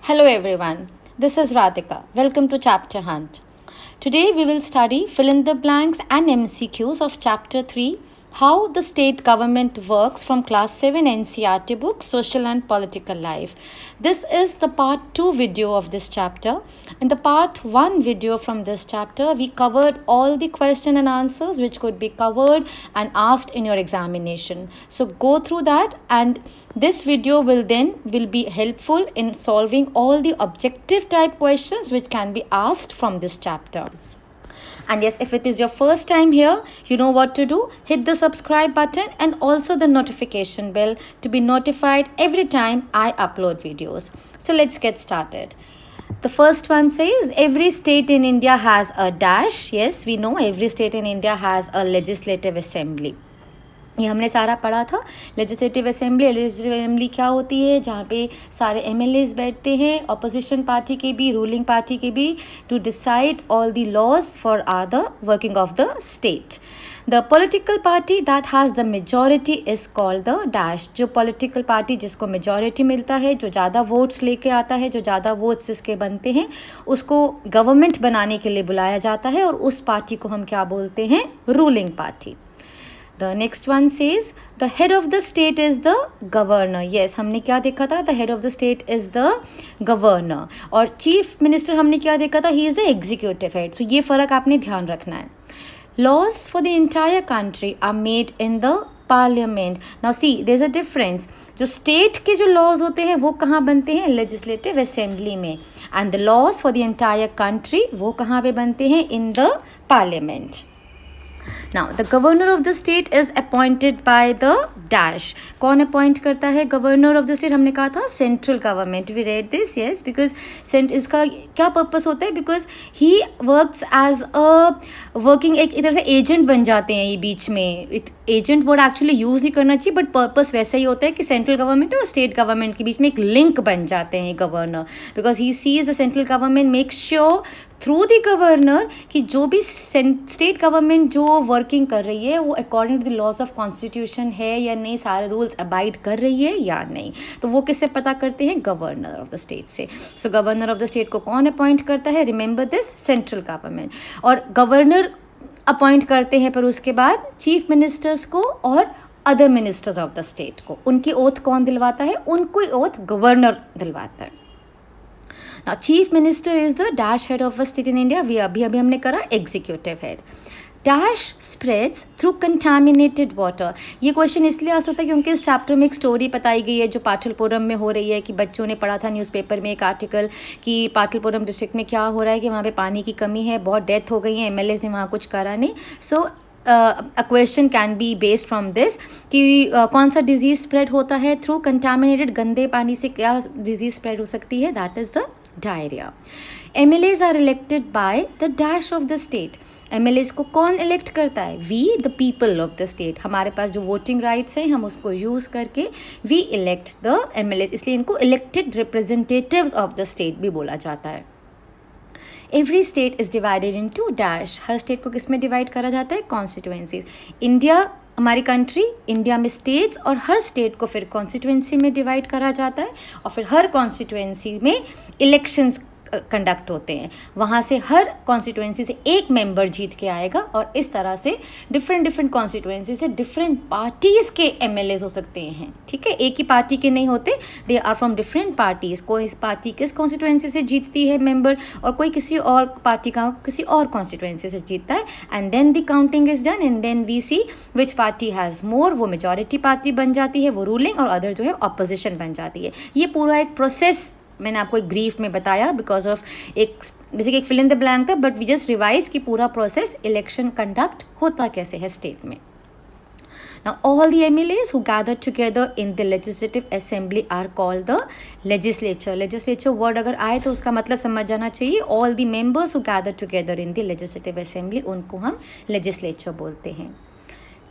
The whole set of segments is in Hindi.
Hello everyone, this is Radhika. Welcome to Chapter Hunt. Today we will study fill in the blanks and MCQs of Chapter 3, How the State Government Works from Class 7 NCERT book, Social and Political Life. This is the part 2 video of this chapter. In the part 1 video from this chapter, we covered all the question and answers which could be covered and asked in your examination. So go through that, and this video will be helpful in solving all the objective type questions which can be asked from this chapter. And yes, if it is your first time here, you know what to do. Hit the subscribe button and also the notification bell to be notified every time I upload videos. So let's get started. The first one says every state in India has a dash. Yes, we know every state in India has a legislative assembly. ये हमने सारा पढ़ा था. लेजिस्लेटिव असेंबली क्या होती है, जहाँ पे सारे MLAs बैठते हैं, ऑपोजिशन पार्टी के भी, रूलिंग पार्टी के भी, to decide all the laws for the working of the state. The political party that has the majority is called the dash. जो पॉलिटिकल पार्टी जिसको मेजॉरिटी मिलता है, जो ज़्यादा वोट्स लेके आता है, जो ज़्यादा वोट्स जिसके बनते हैं, उसको गवर्नमेंट बनाने के लिए बुलाया जाता है, और उस पार्टी को हम क्या बोलते हैं, ruling party. The next one says the head of the state is the governor. Yes, हमने क्या देखा था, the head of the state is the governor. और chief minister हमने क्या देखा था, he is the executive head. So ये फ़र्क आपने ध्यान रखना है. Laws for the entire country are made in the parliament. Now see, there's a difference. जो state के जो laws होते हैं वो कहाँ बनते हैं, legislative assembly में. And the laws for the entire country वो कहाँ पे बनते हैं, in the parliament. Now, the governor of the state is appointed by the dash. कौन अपॉइंट करता है गवर्नर ऑफ द स्टेट? हमने कहा था central government. We read this, yes, because इसका क्या पर्पस होता है, because he works as a working, एक इधर से एजेंट बन जाते हैं ये बीच में. एजेंट वर्ड एक्चुअली यूज़ नहीं करना चाहिए, बट पर्पस वैसा ही होता है कि सेंट्रल गवर्नमेंट और स्टेट गवर्नमेंट के बीच में एक लिंक बन जाते हैं governor, because he sees the central government make sure through the governor कि जो भी स्टेट गवर्नमेंट जो वर्किंग कर रही है वो according to the laws of constitution है या नहीं, सारे रूल्स अबाइड कर रही है या नहीं. तो वो किससे पता करते हैं, गवर्नर ऑफ द स्टेट से. सो गवर्नर ऑफ द स्टेट को कौन अपॉइंट करता है, रिमेंबर दिस, सेंट्रल गवर्नमेंट. और गवर्नर अपॉइंट करते हैं, पर उसके बाद चीफ मिनिस्टर्स को और other ministers of the state को उनकी ओथ कौन दिलवाता है, उनको ओथ गवर्नर दिलवाता है. Now, chief minister is the dash head of a state in India. अभी हमने करा executive head. Dash spreads through contaminated water. ये क्वेश्चन इसलिए आ सकता है क्योंकि इस चैप्टर में एक स्टोरी बताई गई है जो पाटलपुरम में हो रही है, कि बच्चों ने पढ़ा था न्यूज़पेपर में एक आर्टिकल कि पाटलपुरम डिस्ट्रिक्ट में क्या हो रहा है, कि वहाँ पे पानी की कमी है, बहुत डेथ हो गई है, MLAs ने वहाँ कुछ करा नहीं. सो a question can be based from this कि कौन सा डिजीज़ स्प्रेड होता है थ्रू कंटामिनेटेड, गंदे पानी से क्या डिजीज़ स्प्रेड हो सकती है, that is the diarrhoea. MLAs are elected by the dash of the state. MLAs को कौन इलेक्ट करता है, we the people of the state. हमारे पास जो वोटिंग राइट्स हैं हम उसको यूज़ करके वी इलेक्ट द MLAs, इसलिए इनको elected representatives of the state भी बोला जाता है. Every state is divided into dash. Her state को किस में डिवाइड करा जाता है, कॉन्स्टिट्यूएंसीज. इंडिया हमारी कंट्री, इंडिया में स्टेट्स, और हर स्टेट को फिर कॉन्स्टिट्यूएंसी में डिवाइड करा जाता है, और फिर हर कॉन्स्टिट्यूएंसी में इलेक्शंस कंडक्ट होते हैं. वहाँ से हर कॉन्स्टिट्यूएंसी से एक मेंबर जीत के आएगा, और इस तरह से डिफरेंट कॉन्स्टिट्यूएंसी से डिफरेंट पार्टीज़ के MLAs हो सकते हैं. ठीक है, एक ही पार्टी के नहीं होते, they are from different parties. कोई इस पार्टी किस कॉन्स्टिट्यूएंसी से जीतती है मेंबर, और कोई किसी और पार्टी का किसी और कॉन्स्टिट्यूएंसी से जीतता है. And then the counting is done, and then we see which party has more, वो मेजॉरिटी पार्टी बन जाती है, वो रूलिंग, और अदर जो है ऑपोजिशन बन जाती है. ये पूरा एक प्रोसेस मैंने आपको एक ब्रीफ में बताया, बिकॉज ऑफ एक बेसिक एक फिल इन द ब्लैंक था, बट वी जस्ट रिवाइज कि पूरा प्रोसेस इलेक्शन कंडक्ट होता कैसे है स्टेट में. Now, all the MLAs who gather together in the legislative assembly are called the legislature. Legislature word अगर आए तो उसका मतलब समझ जाना चाहिए. All the members who gather together in the legislative assembly, उनको हम legislature बोलते हैं.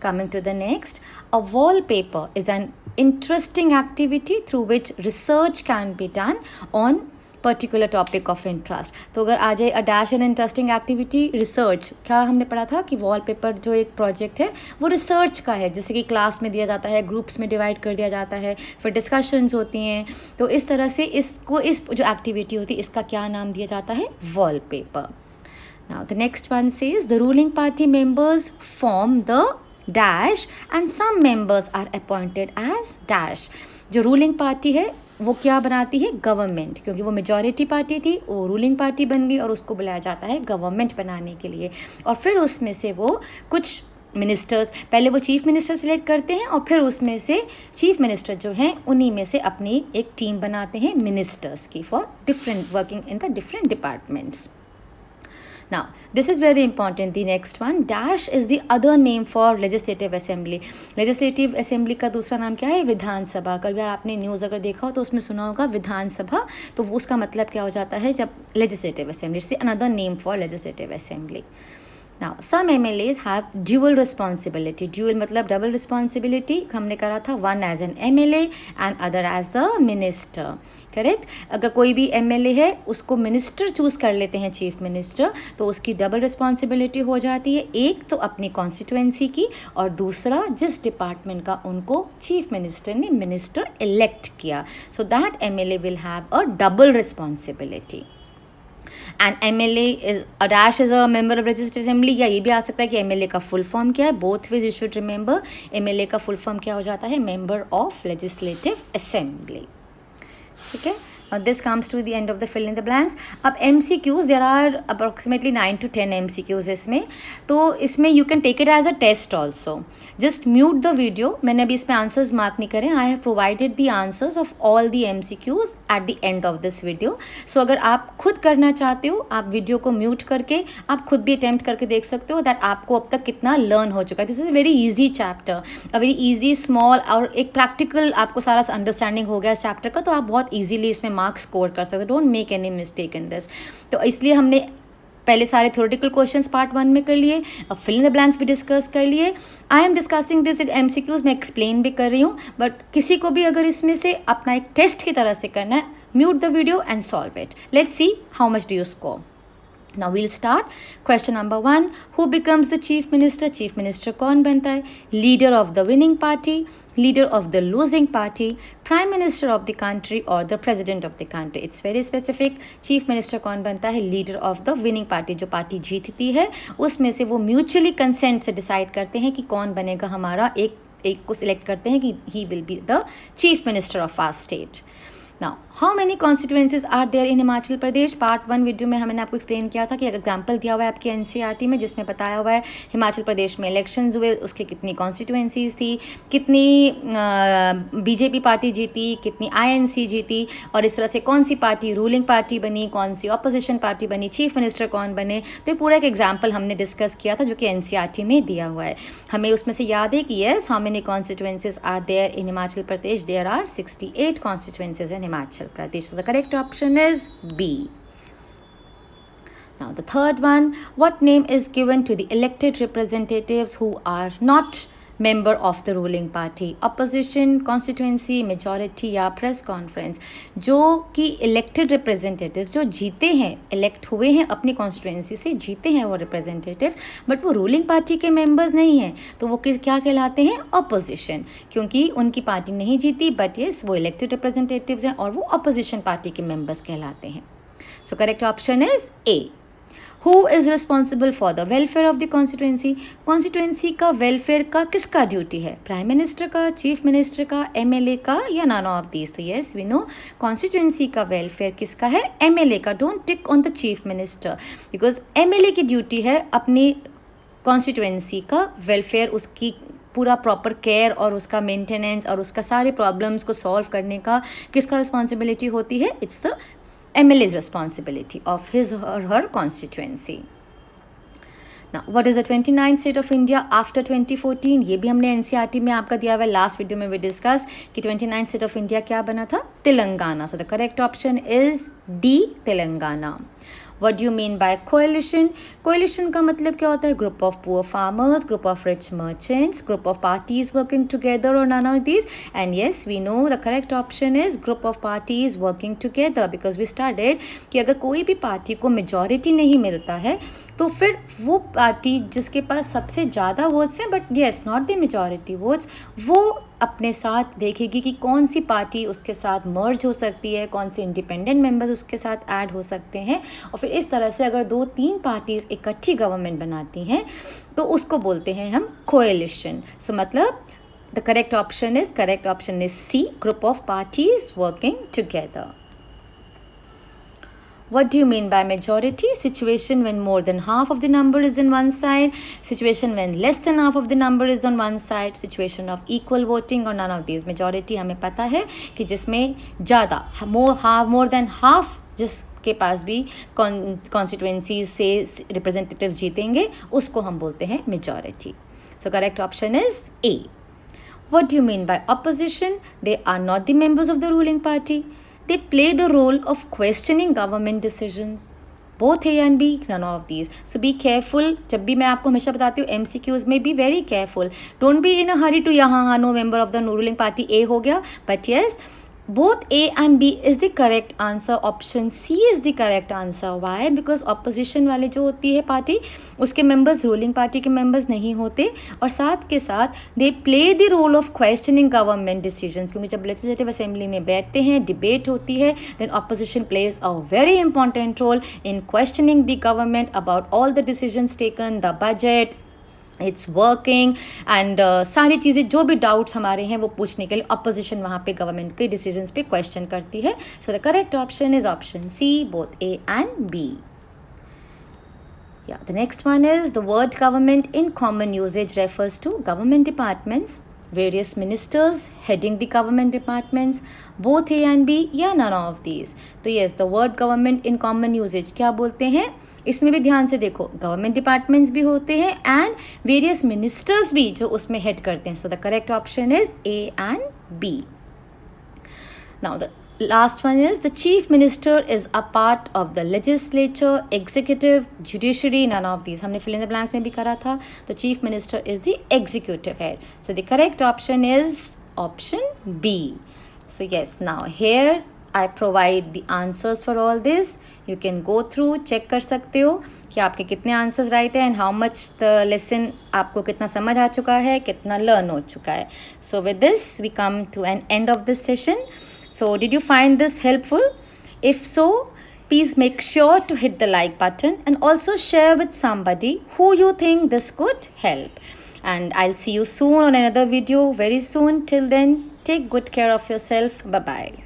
Coming to the next, a wallpaper is an interesting activity through which research can be done on particular topic of interest. तो अगर आ जाए a dash an interesting activity research, क्या हमने पढ़ा था कि वॉलपेपर जो एक प्रोजेक्ट है वो रिसर्च का है, जैसे कि क्लास में दिया जाता है, ग्रुप्स में डिवाइड कर दिया जाता है, फिर डिस्कशंस होती हैं। तो इस तरह से इसको, इस जो एक्टिविटी होती है इसका क्या नाम दिया जाता है? Wallpaper. Now the next one says the ruling party members form the dash and some members are appointed as dash। जो रूलिंग पार्टी है वो क्या बनाती है? गवर्नमेंट, क्योंकि वो मेजॉरिटी पार्टी थी, वो रूलिंग पार्टी बन गई और उसको बुलाया जाता है गवर्नमेंट बनाने के लिए। और फिर उसमें से वो कुछ मिनिस्टर्स, पहले वो चीफ मिनिस्टर सिलेक्ट करते हैं और फिर उसमें से चीफ मिनिस्टर जो हैं उन्हीं में से अपनी एक टीम बनाते हैं मिनिस्टर्स की for different working in the different departments. Now, this is very important. The next one, dash is the other name for legislative assembly. Legislative assembly का दूसरा नाम क्या है? विधानसभा। कई बार आपने न्यूज़ अगर देखा हो तो उसमें सुना होगा विधानसभा, तो वो उसका मतलब क्या हो जाता है? जब legislative assembly, it's another name for legislative assembly. Now, some MLAs have dual responsibility. Dual मतलब double responsibility हमने करा था, one as an MLA and other as the minister. Correct? अगर कोई भी MLA है उसको मिनिस्टर चूज़ कर लेते हैं, चीफ मिनिस्टर, तो उसकी डबल रिस्पॉन्सिबिलिटी हो जाती है, एक तो अपनी कॉन्स्टिट्यूएंसी की और दूसरा जिस डिपार्टमेंट का उनको चीफ मिनिस्टर ने मिनिस्टर इलेक्ट किया। So that MLA will have a double responsibility. And MLA is a dash is a member of legislative assembly, या ये भी आ सकता है कि MLA का फुल फॉर्म क्या है। Both ways you should remember, MLA का फुल फॉर्म क्या हो जाता है? Member of legislative assembly. ठीक है, this comes to the end of the fill in the blanks. अब MCQs, there are approximately 9 to 10 MCQs इसमें, तो इसमें you can take it as a test also. Just mute the video. मैंने अभी इसमें आंसर्स मार्क नहीं करे। I have provided the answers of all the MCQs at the end of this video. So अगर आप खुद करना चाहते हो, आप वीडियो को म्यूट करके आप खुद भी अटैम्प्ट करके देख सकते हो दैट आपको अब तक कितना लर्न हो चुका है। This is a very easy chapter, a very easy small, और एक प्रैक्टिकल आपको सारा अंडरस्टैंडिंग हो गया इस चैप्टर का, तो आप बहुत ईजिली इसमें मार्क्स स्कोर कर सकते हो। Don't make any mistake in this. तो इसलिए हमने पहले सारे थ्योरेटिकल क्वेश्चंस पार्ट 1 में कर लिए, अब फिल इन द ब्लैंक्स भी डिस्कस कर लिए। I am discussing this MCQs, मैं एक्सप्लेन भी कर रही हूँ, बट किसी को भी अगर इसमें से अपना एक टेस्ट की तरह से करना है, mute the video and solve it. Let's see how much do you score. Now we'll start. Question number 1, who becomes the chief minister? Chief minister कौन बनता है? Leader of the winning party, leader of the losing party, prime minister of the country or the president of the country. It's very specific. chief minister कौन बनता है? Leader of the winning party, जो पार्टी जीतती है उसमें से वो म्यूचुअली कंसेंट से डिसाइड करते हैं कि कौन बनेगा हमारा, एक को सिलेक्ट करते हैं कि he will be the chief minister of our state. Now, how many constituencies are there in Himachal Pradesh? Part 1 video में हमने आपको एक्सप्लेन किया था कि एग्जाम्पल दिया हुआ है आपके NCERT में, जिसमें बताया हुआ है हिमाचल प्रदेश में इलेक्शंस हुए, उसके कितनी कॉन्स्टिट्यूएंसीज थी, कितनी BJP पार्टी जीती, कितनी INC जीती, और इस तरह से कौन सी पार्टी रूलिंग पार्टी बनी, कौन सी ऑपोजिशन पार्टी बनी, चीफ मिनिस्टर कौन बने। तो ये पूरा एक एग्जाम्पल हमने डिस्कस किया था जो कि NCERT में दिया हुआ है। हमें उसमें से याद है कि yes, how many constituencies are there in Himachal Pradesh? There are 68 constituencies in Himachal Pradesh. So the correct option is B. Now the third one, what name is given to the elected representatives who are not member of the ruling party? Opposition, constituency, majority या press conference? जो कि elected representatives जो जीते हैं, elect हुए हैं अपनी constituency से, जीते हैं वो representatives, but वो ruling party के members नहीं हैं, तो वो क्या कहलाते हैं? opposition, क्योंकि उनकी पार्टी नहीं जीती, but yes वो elected representatives हैं और वो opposition party के members कहलाते हैं। So correct option is A. Who is responsible for the welfare of the constituency? Constituency का welfare का किसका ड्यूटी है? प्राइम मिनिस्टर का, चीफ मिनिस्टर का, MLA का, या none of these? तो yes we know constituency का welfare किसका है? MLA का। Don't tick on the chief minister because MLA की ड्यूटी है अपनी constituency का welfare, उसकी पूरा प्रॉपर केयर और उसका मेंटेनेंस और उसका सारे प्रॉब्लम्स को सॉल्व करने का किसका रिस्पॉन्सिबिलिटी होती है? It's the MLA's responsibility of his or her constituency. Now, what is the 29th state of India after 2014? ये भी हमने NCERT में आपका दिया हुआ है, लास्ट वीडियो में भी डिस्कस कि 29th state of India क्या बना था? Telangana. So the correct option is D, Telangana. What do you mean by coalition? Coalition का मतलब क्या होता है? Group of poor farmers, group of rich merchants, group of parties working together, or none of these. And yes, we know the correct option is group of parties working together, because we studied कि अगर कोई भी पार्टी को मेजॉरिटी नहीं मिलता है तो फिर वो पार्टी जिसके पास सबसे ज़्यादा वोट्स हैं, but yes not the majority votes, वो अपने साथ देखेगी कि कौन सी पार्टी उसके साथ मर्ज हो सकती है, कौन से इंडिपेंडेंट मेंबर्स उसके साथ ऐड हो सकते हैं, और फिर इस तरह से अगर 2-3 पार्टीज़ इकट्ठी गवर्नमेंट बनाती हैं तो उसको बोलते हैं हम कोएलिशन. सो मतलब the correct option is C, group of parties working together. What do you mean by majority? Situation when more than half of the number is in one side, situation when less than half of the number is on one side, situation of equal voting, or none of these. Majority हमें पता है कि जिसमें ज़्यादा more than half जिसके पास भी कॉन्स्टिट्यूएंसीज से रिप्रेजेंटेटिव्स जीतेंगे उसको हम बोलते हैं majority. So correct option is A. What do you mean by opposition? They are not the members of the ruling party. They play the role of questioning government decisions. Both A and B, none of these. So be careful. जब भी मैं आपको हमेशा बताती हूँ MCQs में, be very careful. Don't be in a hurry to यहाँ no member of the ruling party A हो गया. But yes, both A and B is the correct answer. Option C is the correct answer. Why? Because opposition वाले जो होती है पार्टी, उसके members ruling party के members नहीं होते, और साथ के साथ they play the role of questioning government decisions. क्योंकि जब legislative assembly में बैठते हैं, debate होती है, then opposition plays a very important role in questioning the government about all the decisions taken, the budget, it's working and सारी चीज़ें जो भी डाउट्स हमारे हैं वो पूछने के लिए अपोजिशन वहाँ पे गवर्नमेंट के डिसीजंस पे क्वेश्चन करती है. So the correct option is option C, both A and B. Yeah, the next one is the word government in common usage refers to government departments, various ministers heading the government departments, both A and B, या none of these. तो yes, the word government in common usage क्या बोलते हैं? इसमें भी ध्यान से देखो, गवर्नमेंट डिपार्टमेंट्स भी होते हैं एंड वेरियस मिनिस्टर्स भी जो उसमें हेड करते हैं. So the correct option is A and B. Now the last one is the chief minister is a part of the legislature, executive, judiciary, none of these. हमने fill in the blanks में भी करा था. The chief minister is the executive head. So the correct option is option B. So yes, now here I provide the answers for all this. You can go through, check कर सकते हो कि आपके कितने आंसर्स राइट हैं and how much the lesson आपको कितना समझ आ चुका है, कितना लर्न हो चुका है. So with this we come to an end of this session. So did you find this helpful? If so, please make sure to hit the like button and also share with somebody who you think this could help. And I'll see you soon on another video very soon. Till then, take good care of yourself. Bye-bye.